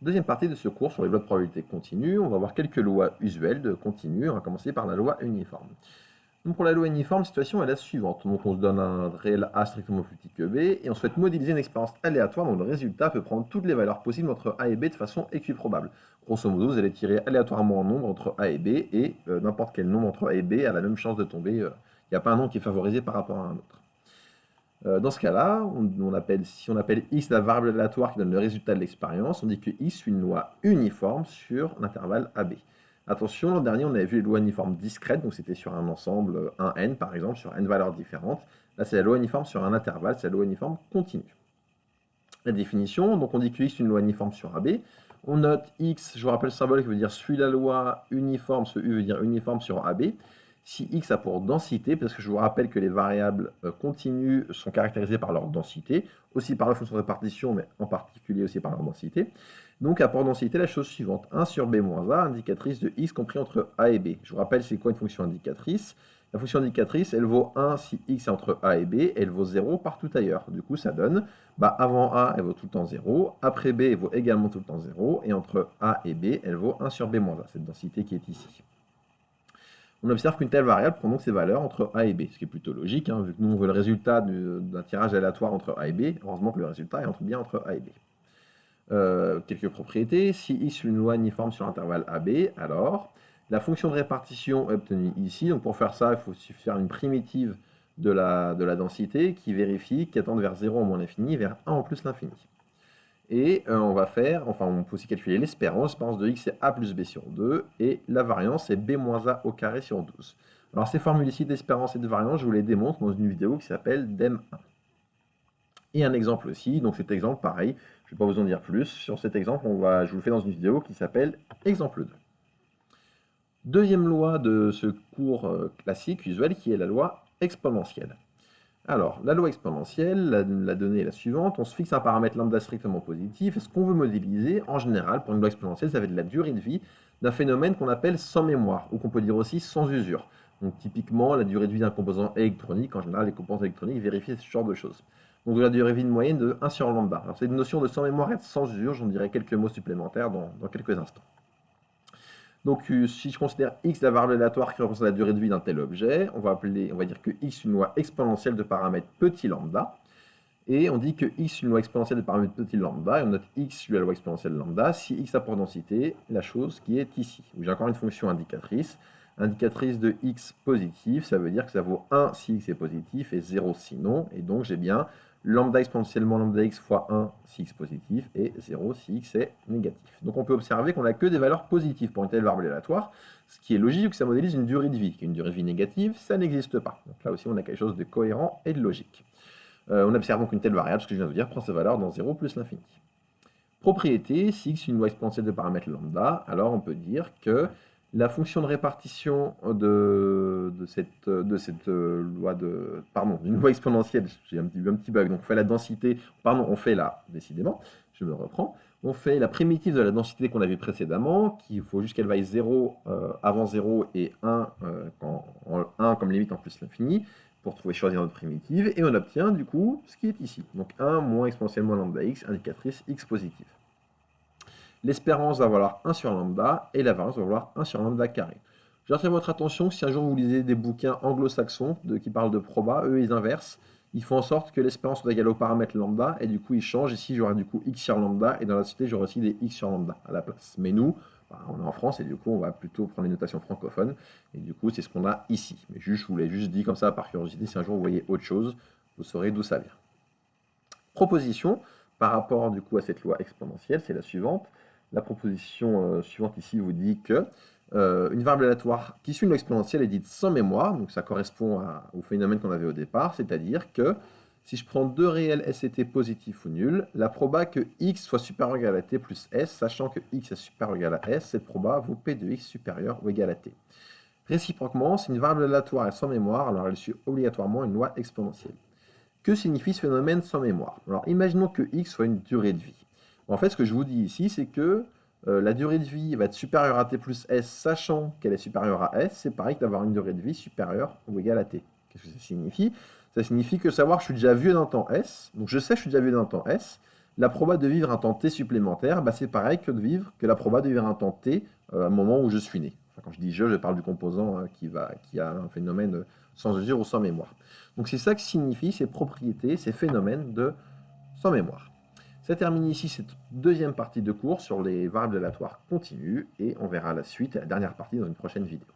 Deuxième partie de ce cours sur les lois de probabilité continue, on va voir quelques lois usuelles de continu. On va commencer par la loi uniforme. Donc pour la loi uniforme, la situation est la suivante. Donc on se donne un réel A strictement plus petit que B et on souhaite modéliser une expérience aléatoire dont le résultat peut prendre toutes les valeurs possibles entre A et B de façon équiprobable. Grosso modo, vous allez tirer aléatoirement un nombre entre A et B et n'importe quel nombre entre A et B a la même chance de tomber. Il n'y a pas un nombre qui est favorisé par rapport à un autre. Dans ce cas-là, si on appelle x la variable aléatoire qui donne le résultat de l'expérience, on dit que x suit une loi uniforme sur l'intervalle AB. Attention, l'an dernier, on avait vu les lois uniformes discrètes, donc c'était sur un ensemble 1n par exemple, sur n valeurs différentes. Là, c'est la loi uniforme sur un intervalle, c'est la loi uniforme continue. La définition, donc on dit que x est une loi uniforme sur AB. On note x, je vous rappelle le symbole qui veut dire suit la loi uniforme, ce u veut dire uniforme sur AB. Si x a pour densité, parce que je vous rappelle que les variables continues sont caractérisées par leur densité, aussi par la fonction de répartition, mais en particulier aussi par leur densité. Donc a pour densité la chose suivante, 1 sur b moins a, indicatrice de x compris entre a et b. Je vous rappelle c'est quoi une fonction indicatrice. La fonction indicatrice, elle vaut 1 si x est entre a et b, elle vaut 0 partout ailleurs. Du coup, ça donne, avant a, elle vaut tout le temps 0, après b, elle vaut également tout le temps 0, et entre a et b, elle vaut 1 sur b moins a, cette densité qui est ici. On observe qu'une telle variable prend donc ses valeurs entre A et B, ce qui est plutôt logique, vu que nous on veut le résultat d'un tirage aléatoire entre A et B, heureusement que le résultat est bien entre A et B. Quelques propriétés, si x est une loi uniforme sur l'intervalle AB, alors la fonction de répartition est obtenue ici, donc pour faire ça, il faut faire une primitive de la densité qui vérifie qu'elle tend vers 0 en moins l'infini, vers 1 en plus l'infini. Et on peut aussi calculer l'espérance. L'espérance de x c'est a plus b sur 2, et la variance c'est b moins a au carré sur 12. Alors ces formules ici d'espérance et de variance, je vous les démontre dans une vidéo qui s'appelle DEM1. Et un exemple aussi, donc cet exemple pareil, je ne vais pas vous en dire plus. Sur cet exemple, je vous le fais dans une vidéo qui s'appelle exemple 2. Deuxième loi de ce cours classique, usuel, qui est la loi exponentielle. Alors, la loi exponentielle, la donnée est la suivante. On se fixe un paramètre lambda strictement positif. Et ce qu'on veut modéliser, en général, pour une loi exponentielle, ça va être la durée de vie d'un phénomène qu'on appelle sans mémoire, ou qu'on peut dire aussi sans usure. Donc, typiquement, la durée de vie d'un composant électronique, en général, les composants électroniques vérifient ce genre de choses. Donc, de la durée de vie moyenne de 1 sur lambda. Alors, cette notion de sans mémoire et de sans usure, j'en dirai quelques mots supplémentaires dans quelques instants. Donc, si je considère x la variable aléatoire qui représente la durée de vie d'un tel objet, on va dire que x est une loi exponentielle de paramètre petit lambda. Et on dit que x est une loi exponentielle de paramètre petit lambda, et on note x suit la loi exponentielle lambda, si x a pour densité la chose qui est ici. J'ai encore une fonction indicatrice. Indicatrice de x positif, ça veut dire que ça vaut 1 si x est positif et 0 si non. Et donc j'ai bien lambda exponentiellement lambda x fois 1 si x positif et 0 si x est négatif. Donc on peut observer qu'on n'a que des valeurs positives pour une telle variable aléatoire, ce qui est logique vu que ça modélise une durée de vie. Une durée de vie négative, ça n'existe pas. Donc là aussi on a quelque chose de cohérent et de logique. On observe donc une telle variable, ce que je viens de vous dire, prend sa valeur dans 0 plus l'infini. Propriété, si x est une loi exponentielle de paramètre lambda, alors on peut dire que la fonction de répartition d'une loi exponentielle, j'ai un petit bug, donc on fait la densité, décidément, je me reprends, on fait la primitive de la densité qu'on a vue précédemment, qu'il faut juste qu'elle vaille 0 avant 0 et 1, 1 comme limite en plus l'infini, pour choisir notre primitive, et on obtient du coup ce qui est ici. Donc 1 moins exponentiellement lambda x, indicatrice x positive. L'espérance va valoir 1 sur lambda, et la variance va valoir 1 sur lambda carré. J'attire votre attention que si un jour vous lisez des bouquins anglo-saxons qui parlent de proba, eux ils inversent, ils font en sorte que l'espérance soit égale au paramètre lambda, et du coup ils changent, ici j'aurai du coup x sur lambda, et dans la cité j'aurai aussi des x sur lambda à la place. Mais nous, on est en France, et du coup on va plutôt prendre les notations francophones, et du coup c'est ce qu'on a ici. Mais je vous l'ai juste dit comme ça par curiosité, si un jour vous voyez autre chose, vous saurez d'où ça vient. Proposition, par rapport du coup à cette loi exponentielle, c'est la suivante. La proposition suivante ici vous dit que une variable aléatoire qui suit une loi exponentielle est dite sans mémoire, donc ça correspond au phénomène qu'on avait au départ, c'est-à-dire que si je prends deux réels s et t positifs ou nuls, la proba que x soit supérieur ou égal à t plus s, sachant que x est supérieur ou égal à s, cette proba vaut p de x supérieur ou égal à t. Réciproquement, si une variable aléatoire est sans mémoire, alors elle suit obligatoirement une loi exponentielle. Que signifie ce phénomène sans mémoire? Alors imaginons que x soit une durée de vie. En fait, ce que je vous dis ici, c'est que la durée de vie va être supérieure à t plus s, sachant qu'elle est supérieure à s, c'est pareil que d'avoir une durée de vie supérieure ou égale à t. Qu'est-ce que ça signifie? Ça signifie que savoir que je suis déjà vieux d'un temps s, donc je sais que je suis déjà vieux d'un temps s, La proba de vivre un temps t supplémentaire, bah, c'est pareil que la proba de vivre un temps t à un moment où je suis né. Enfin, quand je dis je parle du composant qui a un phénomène sans mesure ou sans mémoire. Donc c'est ça que signifient ces propriétés, ces phénomènes de sans mémoire. Ça termine ici cette deuxième partie de cours sur les variables aléatoires continues et on verra la suite, la dernière partie dans une prochaine vidéo.